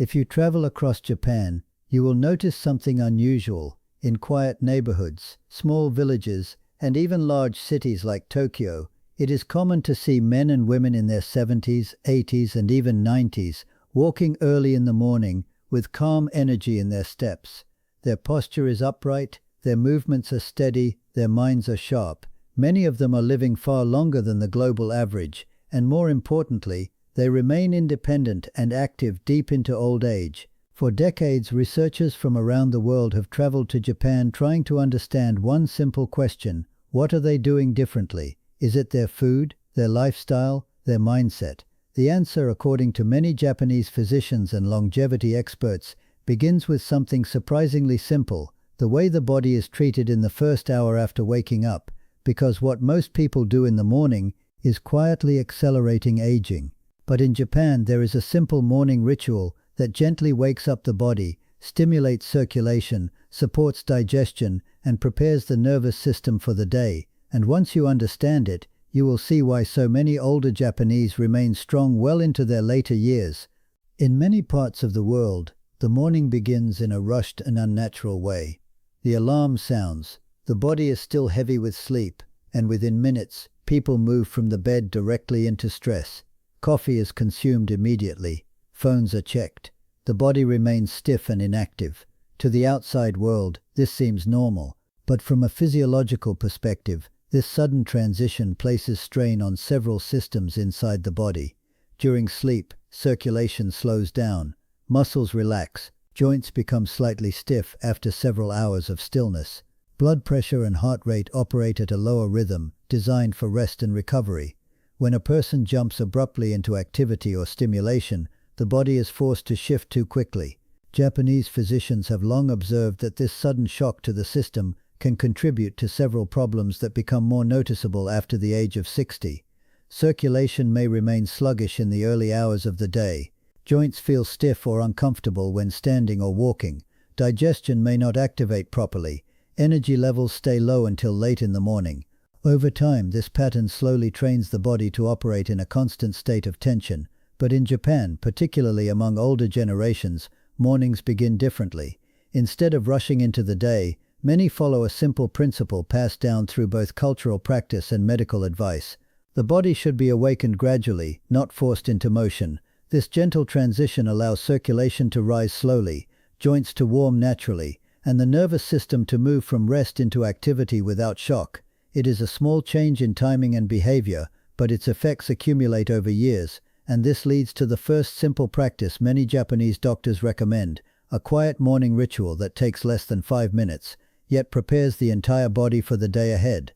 If you travel across Japan, you will notice something unusual. In quiet neighborhoods, small villages, and even large cities like Tokyo, it is common to see men and women in their 70s, 80s, and even 90s walking early in the morning with calm energy in their steps. Their posture is upright, their movements are steady, their minds are sharp. Many of them are living far longer than the global average, and more importantly, they remain independent and active deep into old age. For decades, researchers from around the world have traveled to Japan trying to understand one simple question: what are they doing differently? Is it their food, their lifestyle, their mindset? The answer, according to many Japanese physicians and longevity experts, begins with something surprisingly simple: the way the body is treated in the first hour after waking up, because what most people do in the morning is quietly accelerating aging. But in Japan, there is a simple morning ritual that gently wakes up the body, stimulates circulation, supports digestion, and prepares the nervous system for the day. And once you understand it, you will see why so many older Japanese remain strong well into their later years. In many parts of the world, the morning begins in a rushed and unnatural way. The alarm sounds, the body is still heavy with sleep, and within minutes, people move from the bed directly into stress. Coffee is consumed immediately. Phones are checked. The body remains stiff and inactive. To the outside world, this seems normal, but from a physiological perspective, this sudden transition places strain on several systems inside the body. During sleep, circulation slows down, muscles relax, joints become slightly stiff after several hours of stillness. Blood pressure and heart rate operate at a lower rhythm, designed for rest and recovery. When a person jumps abruptly into activity or stimulation, the body is forced to shift too quickly. Japanese physicians have long observed that this sudden shock to the system can contribute to several problems that become more noticeable after the age of 60. Circulation may remain sluggish in the early hours of the day. Joints feel stiff or uncomfortable when standing or walking. Digestion may not activate properly. Energy levels stay low until late in the morning. Over time, this pattern slowly trains the body to operate in a constant state of tension. But in Japan, particularly among older generations, mornings begin differently. Instead of rushing into the day, many follow a simple principle passed down through both cultural practice and medical advice. The body should be awakened gradually, not forced into motion. This gentle transition allows circulation to rise slowly, joints to warm naturally, and the nervous system to move from rest into activity without shock. It is a small change in timing and behavior, but its effects accumulate over years, and this leads to the first simple practice many Japanese doctors recommend: a quiet morning ritual that takes less than 5 minutes, yet prepares the entire body for the day ahead.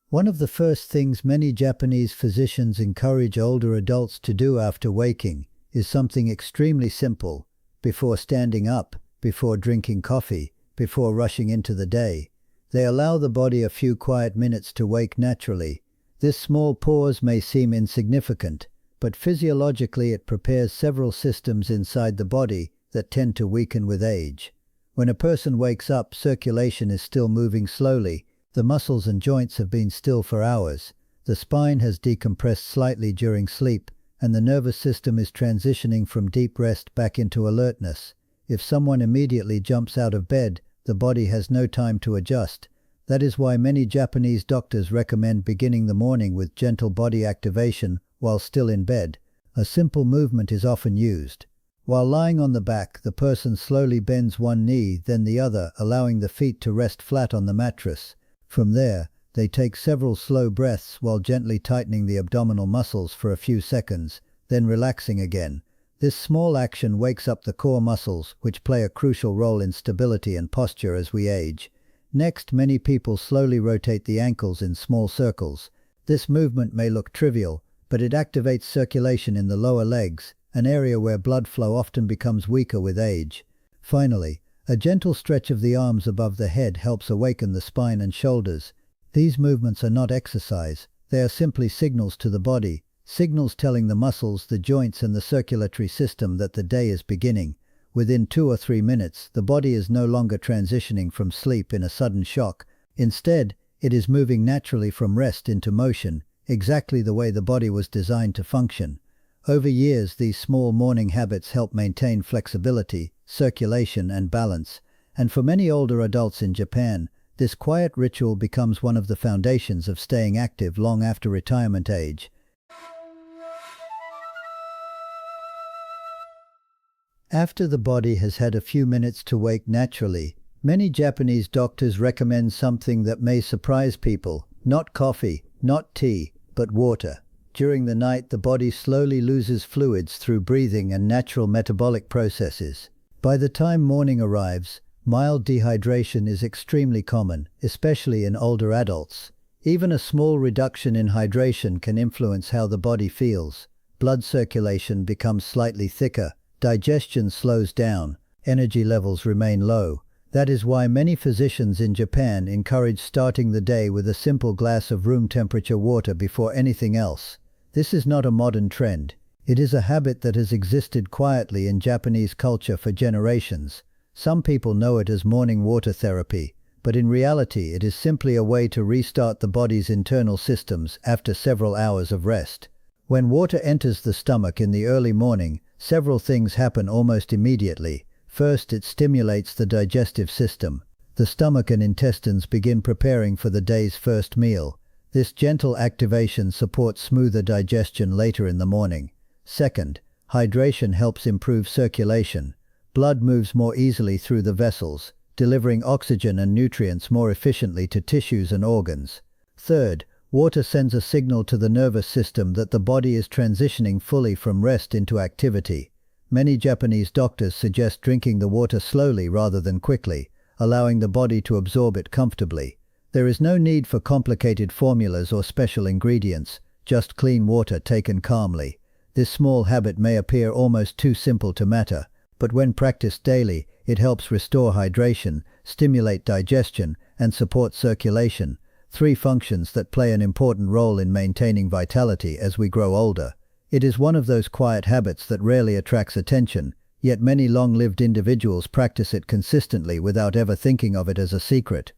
One of the first things many Japanese physicians encourage older adults to do after waking is something extremely simple. Before standing up, before drinking coffee, before rushing into the day, they allow the body a few quiet minutes to wake naturally. This small pause may seem insignificant, but physiologically it prepares several systems inside the body that tend to weaken with age. When a person wakes up, circulation is still moving slowly. The muscles and joints have been still for hours. The spine has decompressed slightly during sleep, and the nervous system is transitioning from deep rest back into alertness. If someone immediately jumps out of bed, the body has no time to adjust. That is why many Japanese doctors recommend beginning the morning with gentle body activation while still in bed. A simple movement is often used. While lying on the back, the person slowly bends one knee, then the other, allowing the feet to rest flat on the mattress. From there, they take several slow breaths while gently tightening the abdominal muscles for a few seconds, then relaxing again. This small action wakes up the core muscles, which play a crucial role in stability and posture as we age. Next, many people slowly rotate the ankles in small circles. This movement may look trivial, but it activates circulation in the lower legs, an area where blood flow often becomes weaker with age. Finally, a gentle stretch of the arms above the head helps awaken the spine and shoulders. These movements are not exercise, they are simply signals to the body, signals telling the muscles, the joints and the circulatory system that the day is beginning. Within 2 or 3 minutes, the body is no longer transitioning from sleep in a sudden shock. Instead, it is moving naturally from rest into motion. exactly the way the body was designed to function. Over years, these small morning habits help maintain flexibility, circulation, and balance, and for many older adults in Japan, this quiet ritual becomes one of the foundations of staying active long after retirement age. After the body has had a few minutes to wake naturally, many Japanese doctors recommend something that may surprise people: not coffee, not tea, but water. During the night, the body slowly loses fluids through breathing and natural metabolic processes. By the time morning arrives, mild dehydration is extremely common, especially in older adults. Even a small reduction in hydration can influence how the body feels. Blood circulation becomes slightly thicker, digestion slows down, energy levels remain low. That is why many physicians in Japan encourage starting the day with a simple glass of room temperature water before anything else. This is not a modern trend. It is a habit that has existed quietly in Japanese culture for generations. Some people know it as morning water therapy, but in reality it is simply a way to restart the body's internal systems after several hours of rest. When water enters the stomach in the early morning, several things happen almost immediately. First, it stimulates the digestive system. The stomach and intestines begin preparing for the day's first meal. This gentle activation supports smoother digestion later in the morning. Second, hydration helps improve circulation. Blood moves more easily through the vessels, delivering oxygen and nutrients more efficiently to tissues and organs. Third, water sends a signal to the nervous system that the body is transitioning fully from rest into activity. Many Japanese doctors suggest drinking the water slowly rather than quickly, allowing the body to absorb it comfortably. There is no need for complicated formulas or special ingredients, just clean water taken calmly. This small habit may appear almost too simple to matter, but when practiced daily, it helps restore hydration, stimulate digestion, and support circulation, three functions that play an important role in maintaining vitality as we grow older. It is one of those quiet habits that rarely attracts attention, yet many long-lived individuals practice it consistently without ever thinking of it as a secret.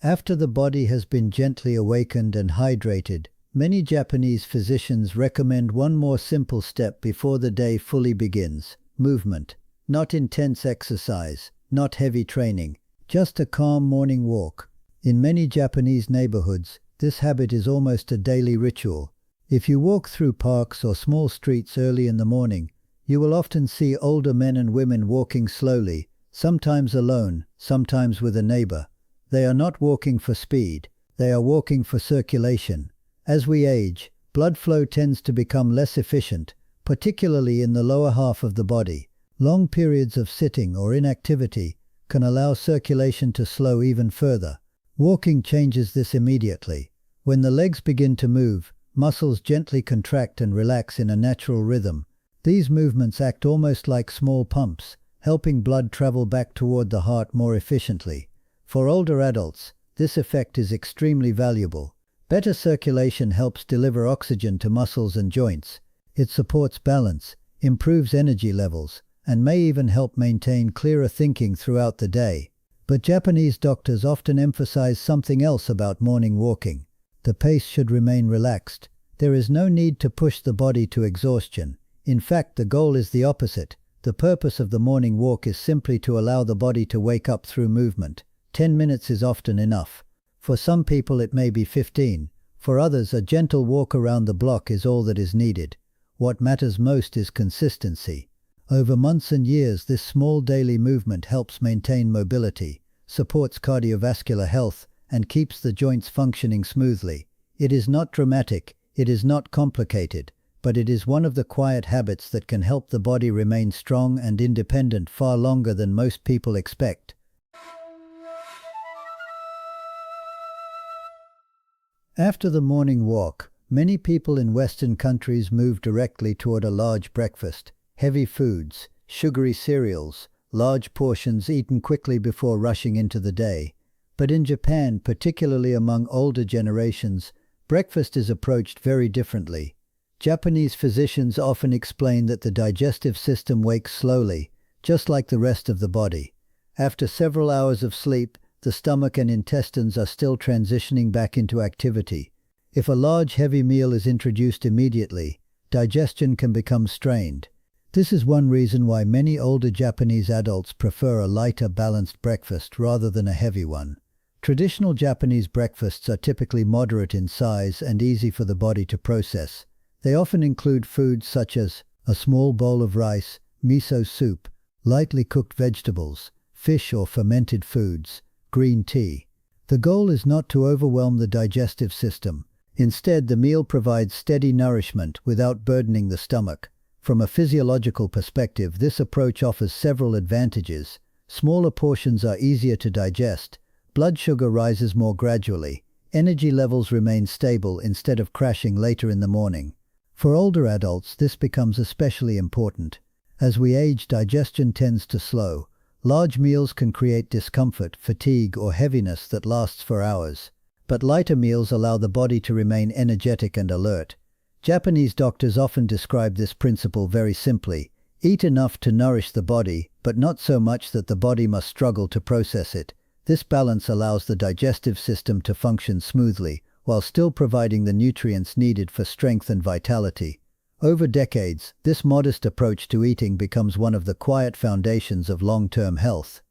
After the body has been gently awakened and hydrated, many Japanese physicians recommend one more simple step before the day fully begins: movement. Not intense exercise, not heavy training, just a calm morning walk. In many Japanese neighborhoods, this habit is almost a daily ritual. If you walk through parks or small streets early in the morning, you will often see older men and women walking slowly, sometimes alone, sometimes with a neighbor. They are not walking for speed, they are walking for circulation. As we age, blood flow tends to become less efficient, particularly in the lower half of the body. Long periods of sitting or inactivity can allow circulation to slow even further. Walking changes this immediately. When the legs begin to move, muscles gently contract and relax in a natural rhythm. These movements act almost like small pumps, helping blood travel back toward the heart more efficiently. For older adults, this effect is extremely valuable. Better circulation helps deliver oxygen to muscles and joints. It supports balance, improves energy levels, and may even help maintain clearer thinking throughout the day. But Japanese doctors often emphasize something else about morning walking. The pace should remain relaxed. There is no need to push the body to exhaustion. In fact, the goal is the opposite. The purpose of the morning walk is simply to allow the body to wake up through movement. 10 minutes is often enough. For some people it may be 15. For others, a gentle walk around the block is all that is needed. What matters most is consistency. Over months and years, this small daily movement helps maintain mobility, supports cardiovascular health, and keeps the joints functioning smoothly. It is not dramatic, it is not complicated, but it is one of the quiet habits that can help the body remain strong and independent far longer than most people expect. After the morning walk, many people in Western countries move directly toward a large breakfast. Heavy foods, sugary cereals, large portions eaten quickly before rushing into the day. But in Japan, particularly among older generations, breakfast is approached very differently. Japanese physicians often explain that the digestive system wakes slowly, just like the rest of the body. After several hours of sleep, the stomach and intestines are still transitioning back into activity. If a large heavy meal is introduced immediately, digestion can become strained. This is one reason why many older Japanese adults prefer a lighter, balanced breakfast rather than a heavy one. Traditional Japanese breakfasts are typically moderate in size and easy for the body to process. They often include foods such as a small bowl of rice, miso soup, lightly cooked vegetables, fish or fermented foods, green tea. The goal is not to overwhelm the digestive system. Instead, the meal provides steady nourishment without burdening the stomach. From a physiological perspective, this approach offers several advantages. Smaller portions are easier to digest, blood sugar rises more gradually, energy levels remain stable instead of crashing later in the morning. For older adults, this becomes especially important. As we age, digestion tends to slow. Large meals can create discomfort, fatigue, or heaviness that lasts for hours. But lighter meals allow the body to remain energetic and alert. Japanese doctors often describe this principle very simply. Eat enough to nourish the body, but not so much that the body must struggle to process it. This balance allows the digestive system to function smoothly, while still providing the nutrients needed for strength and vitality. Over decades, this modest approach to eating becomes one of the quiet foundations of long-term health.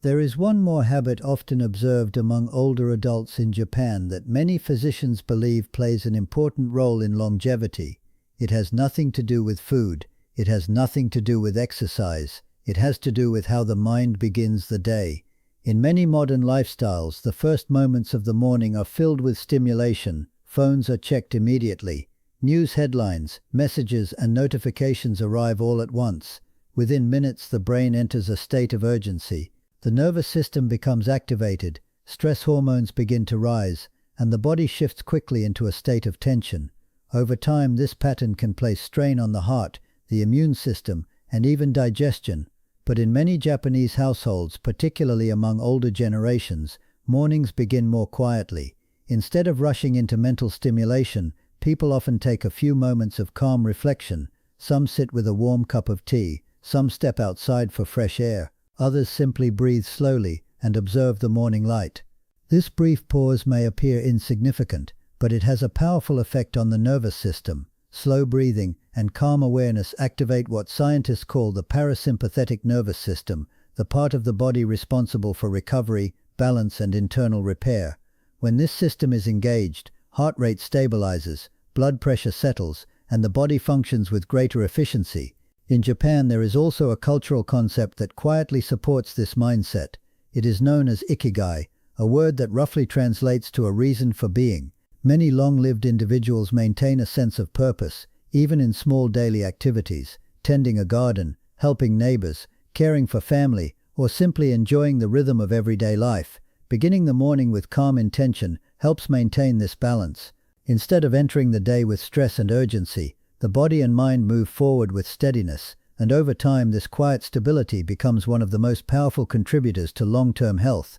There is one more habit often observed among older adults in Japan that many physicians believe plays an important role in longevity. It has nothing to do with food. It has nothing to do with exercise. It has to do with how the mind begins the day. In many modern lifestyles, the first moments of the morning are filled with stimulation. Phones are checked immediately. News headlines, messages, and notifications arrive all at once. Within minutes, the brain enters a state of urgency. The nervous system becomes activated, stress hormones begin to rise, and the body shifts quickly into a state of tension. Over time, this pattern can place strain on the heart, the immune system, and even digestion. But in many Japanese households, particularly among older generations, mornings begin more quietly. Instead of rushing into mental stimulation, people often take a few moments of calm reflection. Some sit with a warm cup of tea, some step outside for fresh air. Others simply breathe slowly and observe the morning light. This brief pause may appear insignificant, but it has a powerful effect on the nervous system. Slow breathing and calm awareness activate what scientists call the parasympathetic nervous system, the part of the body responsible for recovery, balance, and internal repair. When this system is engaged, heart rate stabilizes, blood pressure settles, and the body functions with greater efficiency. In Japan, there is also a cultural concept that quietly supports this mindset. It is known as ikigai, a word that roughly translates to a reason for being. Many long-lived individuals maintain a sense of purpose, even in small daily activities, tending a garden, helping neighbors, caring for family, or simply enjoying the rhythm of everyday life. Beginning the morning with calm intention helps maintain this balance. Instead of entering the day with stress and urgency, the body and mind move forward with steadiness, and over time this quiet stability becomes one of the most powerful contributors to long-term health.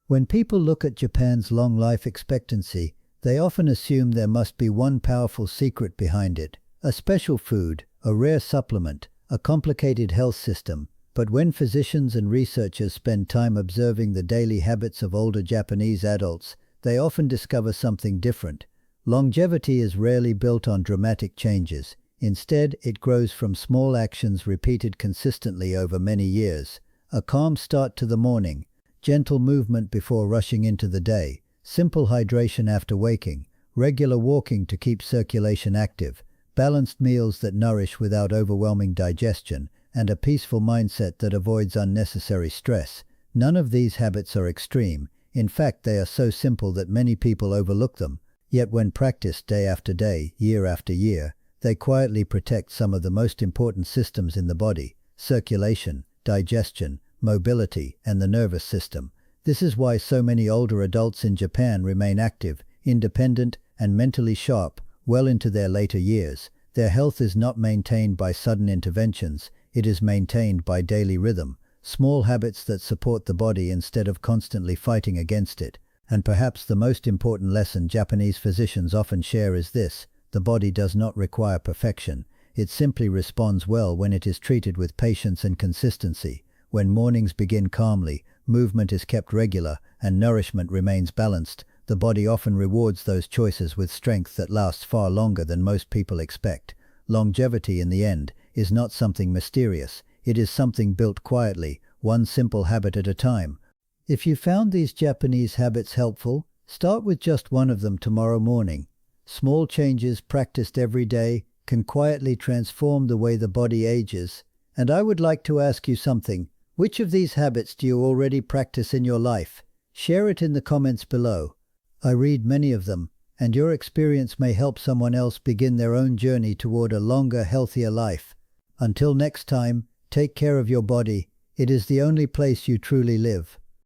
When people look at Japan's long life expectancy, they often assume there must be one powerful secret behind it, a special food, a rare supplement, a complicated health system. But when physicians and researchers spend time observing the daily habits of older Japanese adults, they often discover something different. Longevity is rarely built on dramatic changes. Instead, it grows from small actions repeated consistently over many years. A calm start to the morning, gentle movement before rushing into the day, simple hydration after waking, regular walking to keep circulation active, balanced meals that nourish without overwhelming digestion, and a peaceful mindset that avoids unnecessary stress. None of these habits are extreme. In fact, they are so simple that many people overlook them. Yet when practiced day after day, year after year, they quietly protect some of the most important systems in the body: circulation, digestion, mobility, and the nervous system. This is why so many older adults in Japan remain active, independent, and mentally sharp well into their later years. Their health is not maintained by sudden interventions, it is maintained by daily rhythm, small habits that support the body instead of constantly fighting against it. And perhaps the most important lesson Japanese physicians often share is this: The body does not require perfection. It simply responds well when it is treated with patience and consistency. When mornings begin calmly, movement is kept regular, and nourishment remains balanced, the body often rewards those choices with strength that lasts far longer than most people expect. Longevity, in the end, is not something mysterious. It is something built quietly, one simple habit at a time. If you found these Japanese habits helpful, start with just one of them tomorrow morning. Small changes practiced every day can quietly transform the way the body ages. And I would like to ask you something. Which of these habits do you already practice in your life? Share it in the comments below. I read many of them, and your experience may help someone else begin their own journey toward a longer, healthier life. Until next time, take care of your body. It is the only place you truly live.